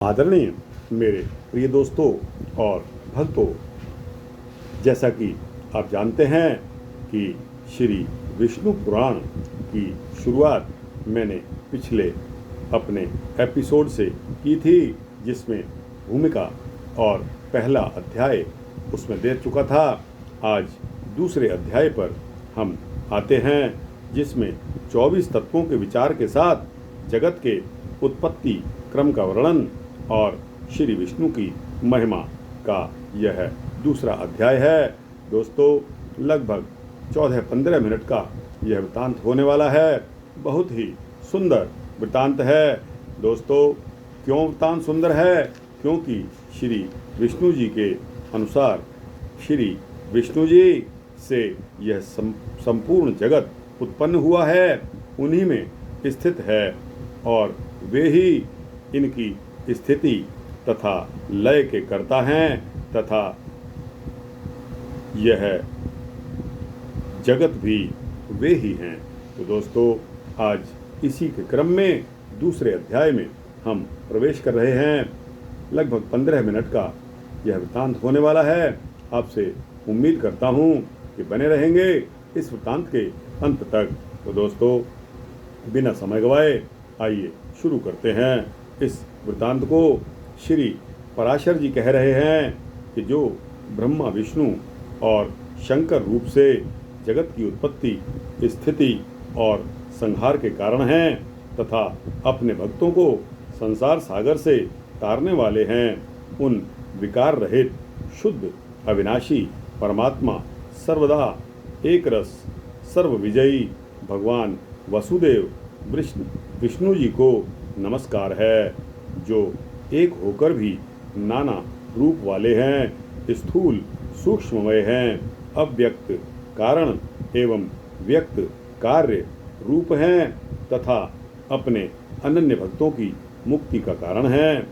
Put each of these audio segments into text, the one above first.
आदरणीय मेरे प्रिय दोस्तों और भक्तों, जैसा कि आप जानते हैं कि श्री विष्णु पुराण की शुरुआत मैंने पिछले अपने एपिसोड से की थी, जिसमें भूमिका और पहला अध्याय उसमें दे चुका था। आज दूसरे अध्याय पर हम आते हैं, जिसमें 24 तत्वों के विचार के साथ जगत के उत्पत्ति क्रम का वर्णन और श्री विष्णु की महिमा का यह दूसरा अध्याय है। दोस्तों, लगभग 14-15 मिनट का यह वृत्तांत होने वाला है। बहुत ही सुंदर वृत्तांत है। दोस्तों, क्यों वृत्तांत सुंदर है? क्योंकि श्री विष्णु जी के अनुसार श्री विष्णु जी से यह संपूर्ण जगत उत्पन्न हुआ है, उन्हीं में स्थित है और वे ही इनकी स्थिति तथा लय के कर्ता हैं तथा यह जगत भी वे ही हैं। तो दोस्तों, आज इसी के क्रम में दूसरे अध्याय में हम प्रवेश कर रहे हैं। लगभग 15 मिनट का यह वृत्तांत होने वाला है। आपसे उम्मीद करता हूँ कि बने रहेंगे इस वृत्तांत के अंत तक। तो दोस्तों, बिना समय गवाए आइए शुरू करते हैं इस वृत्तांत को। श्री पराशर जी कह रहे हैं कि जो ब्रह्मा विष्णु और शंकर रूप से जगत की उत्पत्ति, स्थिति और संहार के कारण हैं तथा अपने भक्तों को संसार सागर से तारने वाले हैं, उन विकार रहित शुद्ध अविनाशी परमात्मा सर्वदा एक रस सर्वविजयी भगवान वसुदेव विष्णु जी को नमस्कार है, जो एक होकर भी नाना रूप वाले हैं, स्थूल सूक्ष्ममय हैं, अव्यक्त कारण एवं व्यक्त कार्य रूप हैं तथा अपने अनन्य भक्तों की मुक्ति का कारण हैं।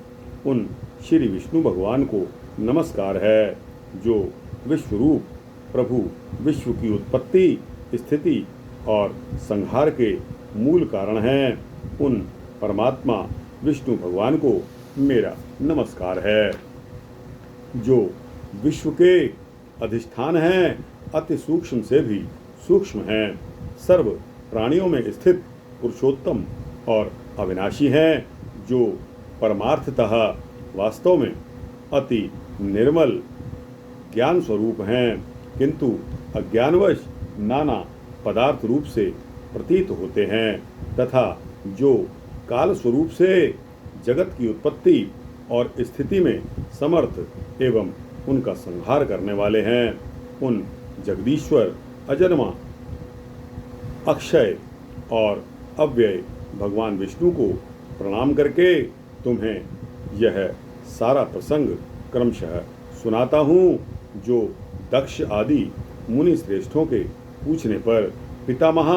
उन श्री विष्णु भगवान को नमस्कार है, जो विश्वरूप प्रभु विश्व की उत्पत्ति, स्थिति और संहार के मूल कारण हैं। उन परमात्मा विष्णु भगवान को मेरा नमस्कार है, जो विश्व के अधिष्ठान हैं, अति सूक्ष्म से भी सूक्ष्म हैं, सर्व प्राणियों में स्थित पुरुषोत्तम और अविनाशी हैं, जो परमार्थतः वास्तव में अति निर्मल ज्ञान स्वरूप हैं, किंतु अज्ञानवश नाना पदार्थ रूप से प्रतीत होते हैं, तथा जो काल स्वरूप से जगत की उत्पत्ति और स्थिति में समर्थ एवं उनका संहार करने वाले हैं। उन जगदीश्वर, अजन्मा, अक्षय और अव्यय भगवान विष्णु को प्रणाम करके तुम्हें यह सारा प्रसंग क्रमशः सुनाता हूँ, जो दक्ष आदि मुनि श्रेष्ठों के पूछने पर पितामह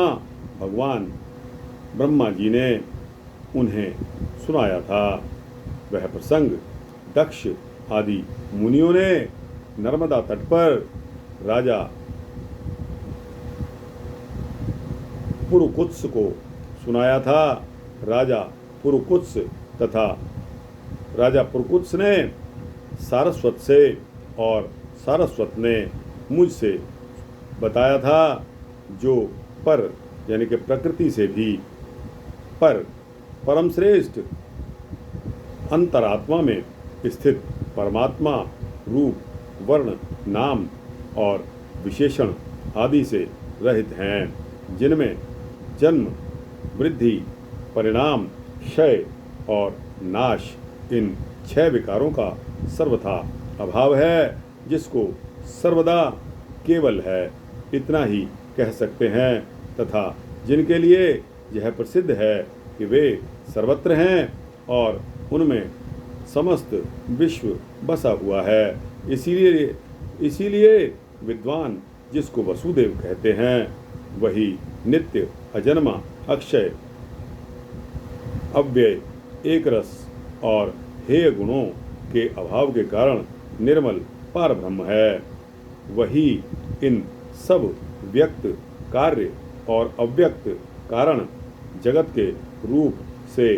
भगवान ब्रह्मा जी ने उन्हें सुनाया था। वह प्रसंग दक्ष आदि मुनियों ने नर्मदा तट पर राजा पुरुकुत्स को सुनाया था। राजा पुरुकुत्स तथा राजा पुरुकुत्स ने सारस्वत से और सारस्वत ने मुझसे बताया था, जो पर यानी कि प्रकृति से भी पर परम श्रेष्ठ अंतरात्मा में स्थित परमात्मा रूप, वर्ण, नाम और विशेषण आदि से रहित हैं, जिनमें जन्म, वृद्धि, परिणाम, क्षय और नाश इन 6 विकारों का सर्वथा अभाव है, जिसको सर्वदा केवल है इतना ही कह सकते हैं, तथा जिनके लिए यह प्रसिद्ध है कि वे सर्वत्र हैं और उनमें समस्त विश्व बसा हुआ है। इसीलिए विद्वान जिसको वसुदेव कहते हैं, वही नित्य, अजन्मा, अक्षय, अव्यय, एक रस और हेय गुणों के अभाव के कारण निर्मल पार ब्रह्म है। वही इन सब व्यक्त कार्य और अव्यक्त कारण जगत के रूप से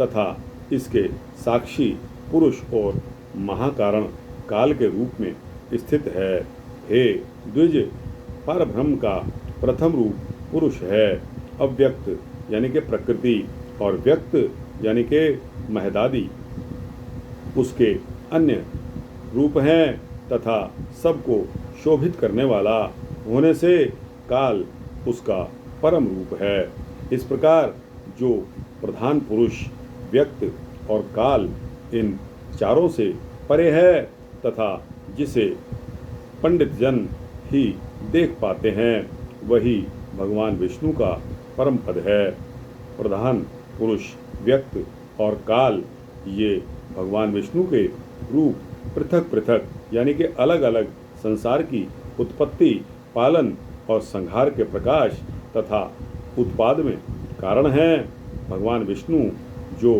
तथा इसके साक्षी पुरुष और महाकारण काल के रूप में स्थित है। हे द्विज, परब्रह्म का प्रथम रूप पुरुष है। अव्यक्त यानी कि प्रकृति और व्यक्त यानी कि महदादि उसके अन्य रूप हैं तथा सबको शोभित करने वाला होने से काल उसका परम रूप है। इस प्रकार जो प्रधान पुरुष, व्यक्त और काल इन चारों से परे है तथा जिसे पंडित जन ही देख पाते हैं, वही भगवान विष्णु का परम पद है। प्रधान पुरुष, व्यक्त और काल ये भगवान विष्णु के रूप पृथक पृथक यानी कि अलग अलग संसार की उत्पत्ति, पालन और संहार के प्रकाश तथा उत्पाद में कारण हैं। भगवान विष्णु जो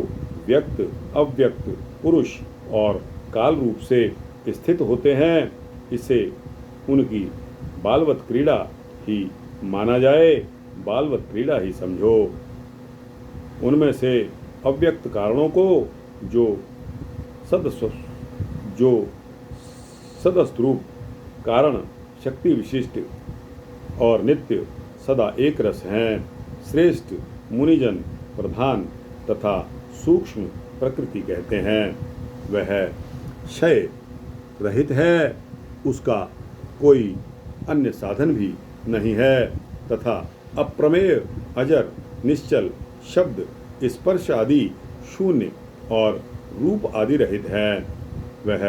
व्यक्त, अव्यक्त, पुरुष और काल रूप से स्थित होते हैं, इसे उनकी बालवत क्रीड़ा ही माना जाए, बालवत क्रीड़ा ही समझो। उनमें से अव्यक्त कारणों को जो सदस्वरूप कारण, शक्ति विशिष्ट और नित्य सदा एक रस हैं, श्रेष्ठ मुनिजन प्रधान तथा सूक्ष्म प्रकृति कहते हैं। वह क्षय रहित है, उसका कोई अन्य साधन भी नहीं है तथा अप्रमेय, अजर, निश्चल, शब्द, स्पर्श आदि शून्य और रूप आदि रहित है। वह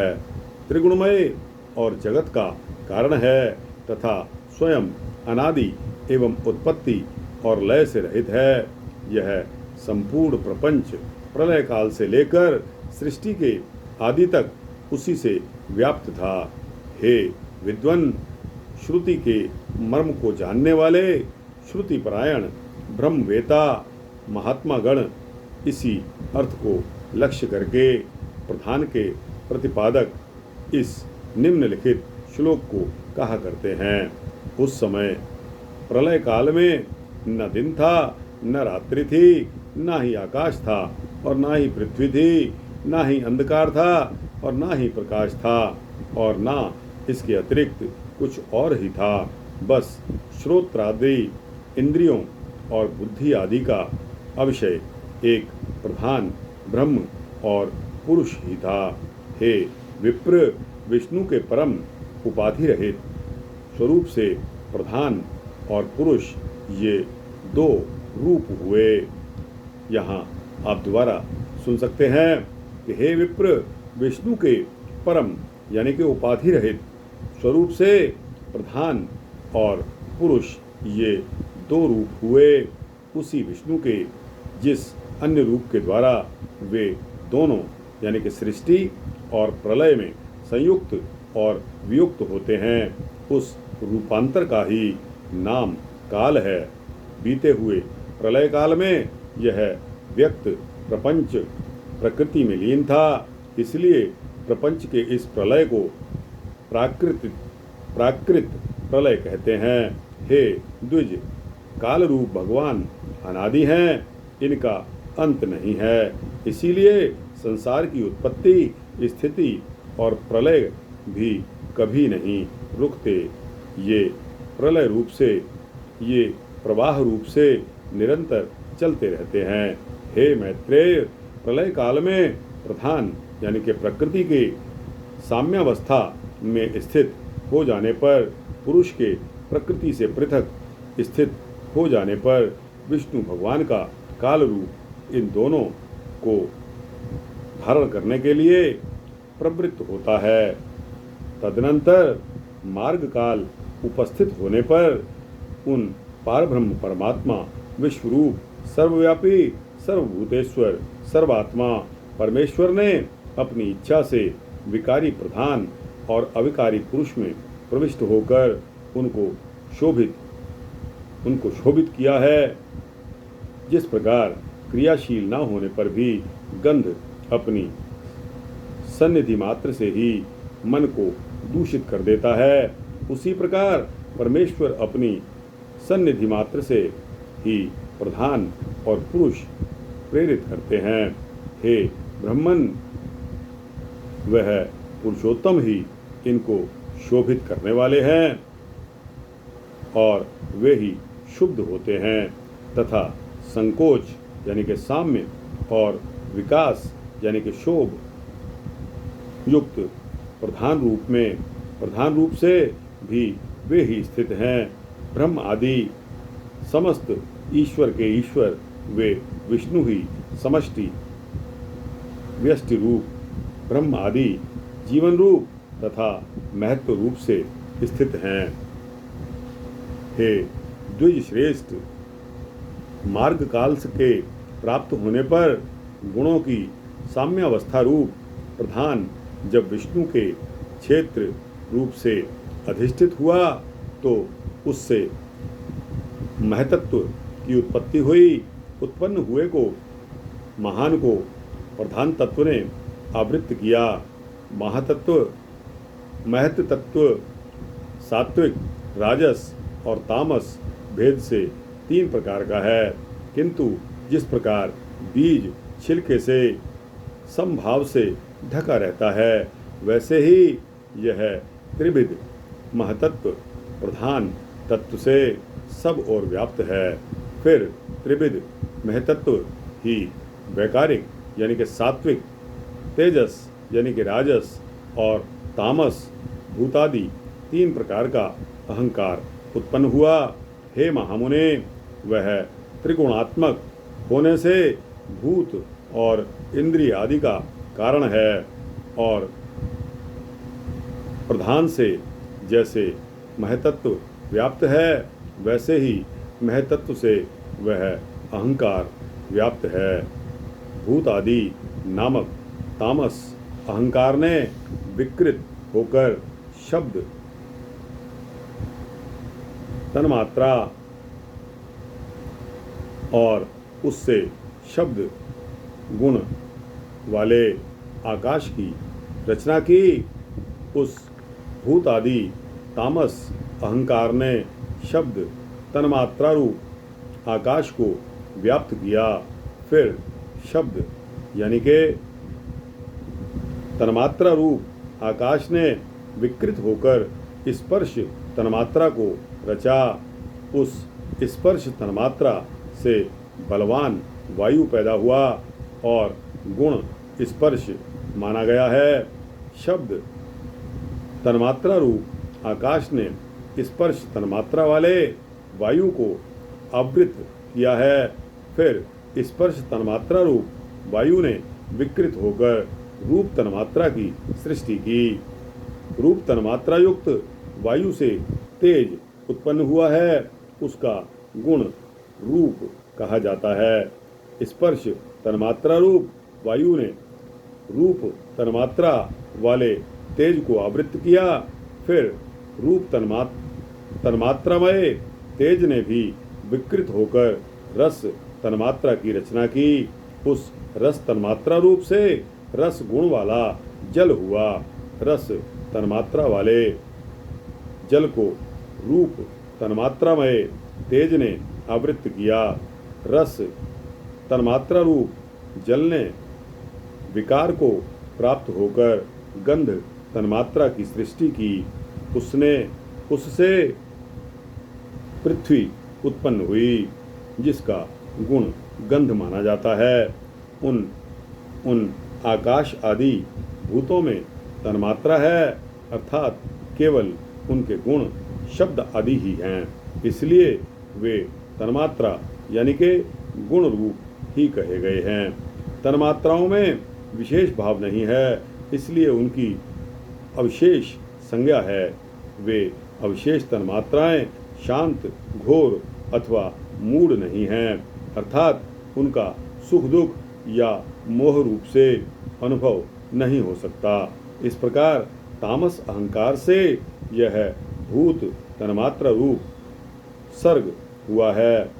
त्रिगुणमय और जगत का कारण है तथा स्वयं अनादि एवं उत्पत्ति और लय से रहित है। यह संपूर्ण प्रपंच प्रलय काल से लेकर सृष्टि के आदि तक उसी से व्याप्त था। हे विद्वान, श्रुति के मर्म को जानने वाले, श्रुति परायण ब्रह्मवेता महात्मा गण इसी अर्थ को लक्ष्य करके प्रधान के प्रतिपादक इस निम्नलिखित श्लोक को कहा करते हैं। उस समय प्रलय काल में न दिन था, न रात्रि थी, न ही आकाश था और न ही पृथ्वी थी, न ही अंधकार था और न ही प्रकाश था और न इसके अतिरिक्त कुछ और ही था। बस श्रोत्रादि इंद्रियों और बुद्धि आदि का अविषय एक प्रधान ब्रह्म और पुरुष ही था। हे विप्र, विष्णु के परम उपाधि रहित स्वरूप से प्रधान और पुरुष ये दो रूप हुए। यहाँ आप दोबारा सुन सकते हैं कि हे विप्र, विष्णु के परम यानी कि उपाधि रहित स्वरूप से प्रधान और पुरुष ये दो रूप हुए। उसी विष्णु के जिस अन्य रूप के द्वारा वे दोनों यानी कि सृष्टि और प्रलय में संयुक्त और वियुक्त होते हैं, उस रूपांतर का ही नाम काल है। बीते हुए प्रलय काल में यह व्यक्त प्रपंच प्रकृति में लीन था, इसलिए प्रपंच के इस प्रलय को प्राकृत प्रलय कहते हैं। हे द्विज, काल रूप भगवान अनादि हैं, इनका अंत नहीं है, इसीलिए संसार की उत्पत्ति, स्थिति और प्रलय भी कभी नहीं रुकते। ये प्रलय रूप से, ये प्रवाह रूप से निरंतर चलते रहते हैं। हे मैत्रेय, प्रलय काल में प्रधान यानी कि प्रकृति के साम्यावस्था में स्थित हो जाने पर, पुरुष के प्रकृति से पृथक स्थित हो जाने पर विष्णु भगवान का काल रूप इन दोनों को धारण करने के लिए प्रवृत्त होता है। तदनंतर मार्ग काल उपस्थित होने पर उन पारब्रह्म परमात्मा विश्वरूप सर्वव्यापी सर्वभूतेश्वर सर्वात्मा परमेश्वर ने अपनी इच्छा से विकारी प्रधान और अविकारी पुरुष में प्रविष्ट होकर उनको शोभित किया है। जिस प्रकार क्रियाशील न होने पर भी गंध अपनी सन्निधि मात्र से ही मन को दूषित कर देता है, उसी प्रकार परमेश्वर अपनी सन्निधि मात्र से ही प्रधान और पुरुष प्रेरित करते हैं। हे ब्राह्मण, वह पुरुषोत्तम ही इनको शोभित करने वाले हैं और वे ही शुद्ध होते हैं तथा संकोच यानी कि साम्य और विकास यानी कि शोभ युक्त प्रधान रूप से भी वे ही स्थित हैं। ब्रह्म आदि समस्त ईश्वर के ईश्वर वे विष्णु ही समष्टि व्यष्टि रूप ब्रह्म आदि जीवन रूप तथा महत्व रूप से स्थित हैं। हे द्विज श्रेष्ठ, मार्ग काल के प्राप्त होने पर गुणों की साम्यावस्था रूप प्रधान जब विष्णु के क्षेत्र रूप से अधिष्ठित हुआ तो उससे महतत्व की उत्पत्ति हुई। उत्पन्न हुए को महान को प्रधान तत्व ने आवृत्त किया। महत तत्व सात्विक, राजस और तामस भेद से 3 प्रकार का है, किंतु जिस प्रकार बीज छिलके से समभाव से ढका रहता है वैसे ही यह त्रिविध महतत्व प्रधान तत्व से सब ओर व्याप्त है। फिर त्रिविध महतत्व ही वैकारिक यानी कि सात्विक, तेजस यानी कि राजस और तामस भूतादि 3 प्रकार का अहंकार उत्पन्न हुआ। हे महामुने, वह त्रिगुणात्मक होने से भूत और इंद्रिय आदि का कारण है और प्रधान से जैसे महतत्व व्याप्त है वैसे ही महतत्व से वह अहंकार व्याप्त है। भूत आदि नामक तामस अहंकार ने विकृत होकर शब्द तन्मात्रा और उससे शब्द गुण वाले आकाश की रचना की। उस भूत आदि तामस अहंकार ने शब्द तन्मात्रा रूप आकाश को व्याप्त किया। फिर शब्द यानी के तन्मात्रा रूप आकाश ने विकृत होकर स्पर्श तन्मात्रा को रचा। उस स्पर्श तन्मात्रा से बलवान वायु पैदा हुआ और गुण स्पर्श माना गया है। शब्द तन्मात्रा रूप आकाश ने स्पर्श तन्मात्रा वाले वायु को आवृत किया है। फिर स्पर्श तन्मात्रा रूप वायु ने विकृत होकर रूप तन्मात्रा की सृष्टि की। रूप तन्मात्रा युक्त वायु से तेज उत्पन्न हुआ है, उसका गुण रूप कहा जाता है। स्पर्श तन्मात्रा रूप वायु ने रूप तन्मात्रा वाले तेज को आवृत किया। फिर रूप तन्मात्रामय तेज ने भी विकृत होकर रस तन्मात्रा की रचना की। उस रस तन्मात्रा रूप से रस गुण वाला जल हुआ। रस तन्मात्रा वाले जल को रूप तन्मात्रामय तेज ने आवृत किया। रस तन्मात्रा रूप जल ने विकार को प्राप्त होकर गंध तन्मात्रा की सृष्टि की। उससे पृथ्वी उत्पन्न हुई, जिसका गुण गंध माना जाता है। उन आकाश आदि भूतों में तन्मात्रा है, अर्थात केवल उनके गुण शब्द आदि ही हैं, इसलिए वे तन्मात्रा यानी के गुण रूप ही कहे गए हैं। तन्मात्राओं में विशेष भाव नहीं है, इसलिए उनकी अविशेष संज्ञा है। वे अविशेष तन्मात्राएं शांत, घोर अथवा मूढ़ नहीं हैं, अर्थात उनका सुख दुख या मोह रूप से अनुभव नहीं हो सकता। इस प्रकार तामस अहंकार से यह भूत तन्मात्रा रूप सर्ग हुआ है।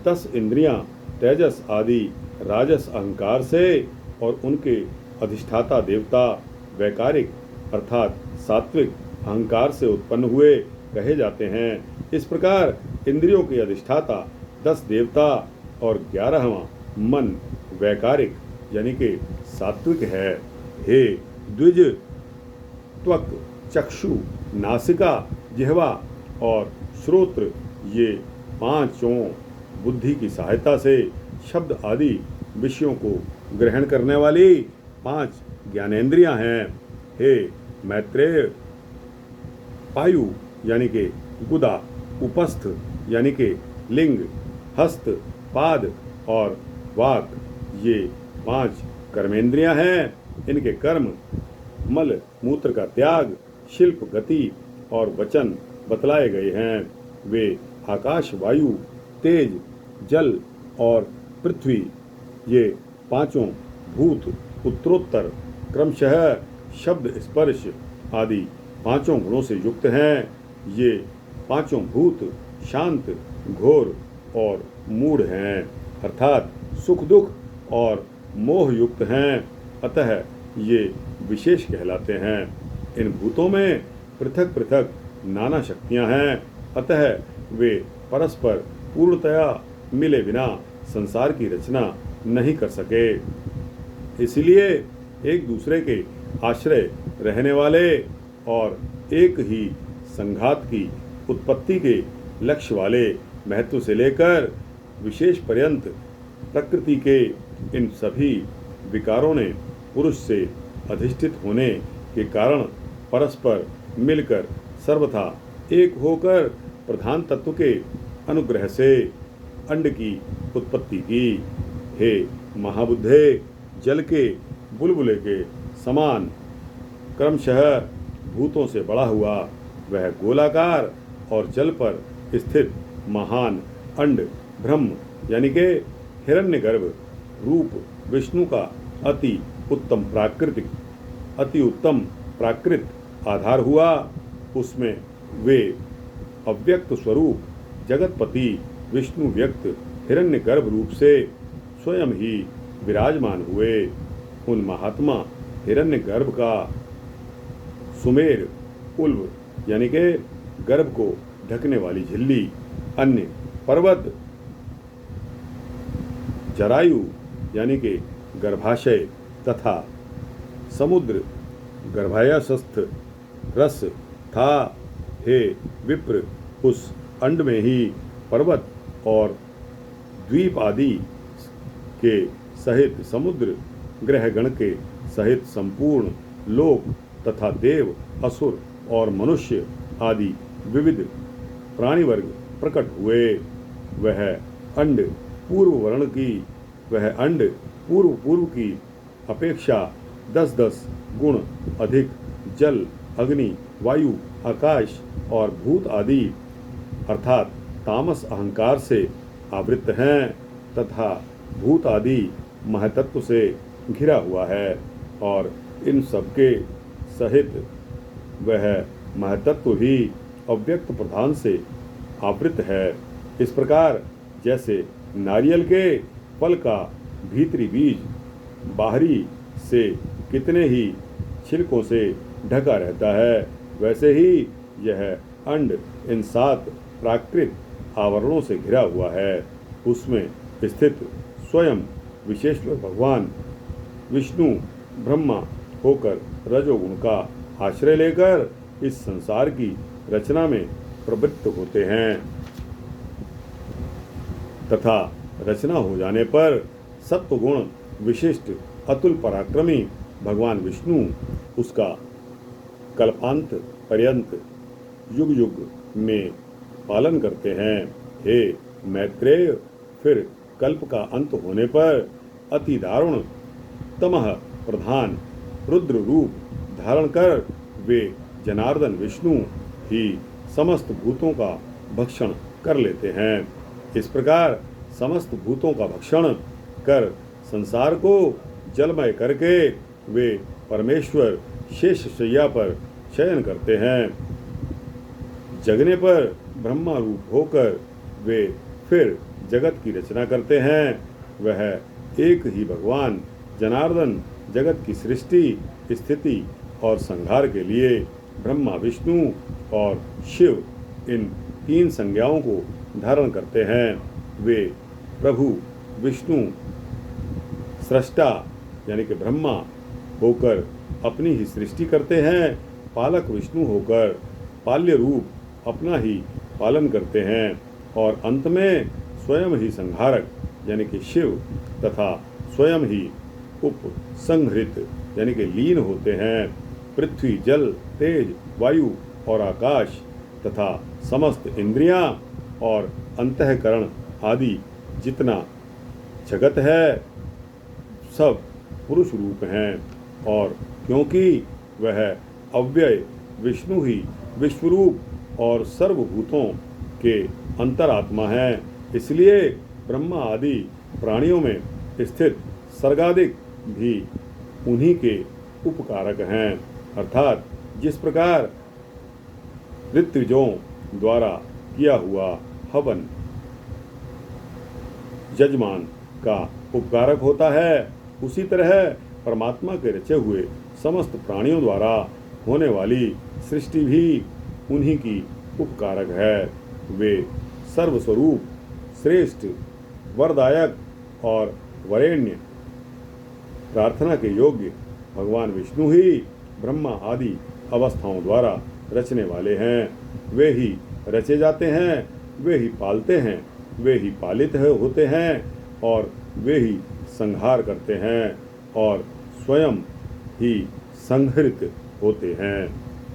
10 इंद्रियां तेजस आदि राजस अहंकार से और उनके अधिष्ठाता देवता वैकारिक अर्थात सात्विक अहंकार से उत्पन्न हुए कहे जाते हैं। इस प्रकार इंद्रियों के अधिष्ठाता 10 देवता और 11वां मन वैकारिक यानी कि सात्विक है। हे द्विज, त्वक, चक्षु, नासिका, जिह्वा और श्रोत्र, ये पांचों बुद्धि की सहायता से शब्द आदि विषयों को ग्रहण करने वाली 5 ज्ञानेंद्रियां हैं। हे मैत्रेय, पायु यानी कि गुदा, उपस्थ यानी कि लिंग, हस्त, पाद और वाक, ये 5 कर्मेंद्रियां हैं। इनके कर्म मल मूत्र का त्याग, शिल्प, गति और वचन बतलाए गए हैं। वे आकाश, वायु, तेज, जल और पृथ्वी, ये पांचों भूत उत्तरोत्तर क्रमशः शब्द, स्पर्श आदि 5 गुणों से युक्त हैं। ये 5 भूत शांत, घोर और मूढ़ हैं, अर्थात सुख दुख और मोह युक्त हैं। अतः ये विशेष कहलाते हैं। इन भूतों में पृथक पृथक नाना शक्तियां हैं। अतः वे परस्पर पूर्णतया मिले बिना संसार की रचना नहीं कर सके। इसलिए एक दूसरे के आश्रय रहने वाले और एक ही संघात की उत्पत्ति के लक्ष्य वाले महत्व से लेकर विशेष पर्यंत प्रकृति के इन सभी विकारों ने पुरुष से अधिष्ठित होने के कारण परस्पर मिलकर सर्वथा एक होकर प्रधान तत्व के अनुग्रह से अंड की उत्पत्ति की। हे महाबुद्धे, जल के बुलबुले के समान क्रमशः भूतों से बड़ा हुआ वह गोलाकार और जल पर स्थित महान अंड ब्रह्म यानी के हिरण्यगर्भ रूप विष्णु का अति उत्तम प्राकृत आधार हुआ। उसमें वे अव्यक्त स्वरूप जगतपति विष्णु व्यक्त हिरण्यगर्भ रूप से स्वयं ही विराजमान हुए। उन महात्मा हिरण्यगर्भ का सुमेर, उल्व यानी के गर्भ को ढकने वाली झिल्ली, अन्य पर्वत, जरायु यानी के गर्भाशय तथा समुद्र गर्भाशयस्थ रस था। हे विप्र, उस अंड में ही पर्वत और द्वीप आदि के सहित समुद्र, ग्रहगण के सहित संपूर्ण लोक तथा देव, असुर और मनुष्य आदि विविध प्राणी वर्ग प्रकट हुए। वह अंड पूर्व की अपेक्षा 10-10 गुण अधिक जल, अग्नि, वायु, आकाश और भूत आदि अर्थात तामस अहंकार से आवृत्त हैं तथा भूत आदि महतत्व से घिरा हुआ है और इन सबके सहित वह महतत्व भी अव्यक्त प्रधान से आवृत है। इस प्रकार जैसे नारियल के फल का भीतरी बीज बाहरी से कितने ही छिलकों से ढका रहता है, वैसे ही यह अंड इन 7 प्राकृत आवरणों से घिरा हुआ है। उसमें स्थित स्वयं विशेषकर भगवान विष्णु ब्रह्मा होकर रजोगुण का आश्रय लेकर इस संसार की रचना में प्रवृत्त होते हैं तथा रचना हो जाने पर सत्वगुण विशिष्ट अतुल पराक्रमी भगवान विष्णु उसका कल्पांत पर्यंत युग युग में पालन करते हैं। हे मैत्रेय, फिर कल्प का अंत होने पर अति दारुण तमह प्रधान रुद्र रूप धारण कर वे जनार्दन विष्णु ही समस्त भूतों का भक्षण कर लेते हैं। इस प्रकार समस्त भूतों का भक्षण कर संसार को जलमय करके वे परमेश्वर शेष शैया पर शयन करते हैं। जगने पर ब्रह्मा रूप होकर वे फिर जगत की रचना करते हैं। वह एक ही भगवान जनार्दन जगत की सृष्टि, स्थिति और संहार के लिए ब्रह्मा, विष्णु और शिव इन 3 संज्ञाओं को धारण करते हैं। वे प्रभु विष्णु सृष्टा यानी कि ब्रह्मा होकर अपनी ही सृष्टि करते हैं, पालक विष्णु होकर पाल्य रूप अपना ही पालन करते हैं और अंत में स्वयं ही संहारक यानी कि शिव तथा स्वयं ही उपसंहृत यानी कि लीन होते हैं। पृथ्वी, जल, तेज, वायु और आकाश तथा समस्त इंद्रियां और अंतःकरण आदि जितना जगत है सब पुरुष रूप हैं और क्योंकि वह अव्यय विष्णु ही विश्वरूप और सर्वभूतों के अंतरात्मा है, इसलिए ब्रह्मा आदि प्राणियों में स्थित सर्गादिक भी उन्हीं के उपकारक हैं। अर्थात जिस प्रकार ऋत्विजों द्वारा किया हुआ हवन यजमान का उपकारक होता है, उसी तरह परमात्मा के रचे हुए समस्त प्राणियों द्वारा होने वाली सृष्टि भी उन्हीं की उपकारक है। वे सर्वस्वरूप श्रेष्ठ वरदायक और वरेण्य प्रार्थना के योग्य भगवान विष्णु ही ब्रह्मा आदि अवस्थाओं द्वारा रचने वाले हैं। वे ही रचे जाते हैं, वे ही पालते हैं, वे ही पालित होते हैं और वे ही संहार करते हैं और स्वयं ही संहृत होते हैं।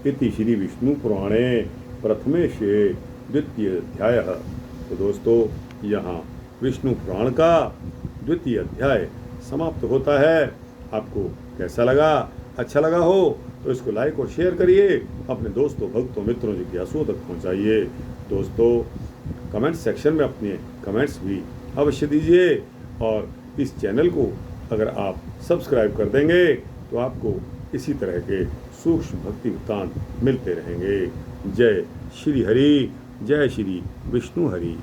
इति श्री विष्णु पुराणे प्रथमेशे द्वितीय अध्याय। तो दोस्तों, यहाँ विष्णु पुराण का द्वितीय अध्याय समाप्त होता है। आपको कैसा लगा? अच्छा लगा हो तो इसको लाइक और शेयर करिए, अपने दोस्तों, भक्तों, मित्रों, जिज्ञासुओं तक पहुँचाइए। दोस्तों, कमेंट सेक्शन में अपने कमेंट्स भी अवश्य दीजिए और इस चैनल को अगर आप सब्सक्राइब कर देंगे तो आपको इसी तरह के सूक्ष्म भक्ति वृत्तांत मिलते रहेंगे। जय श्री हरि, जय श्री विष्णु हरि।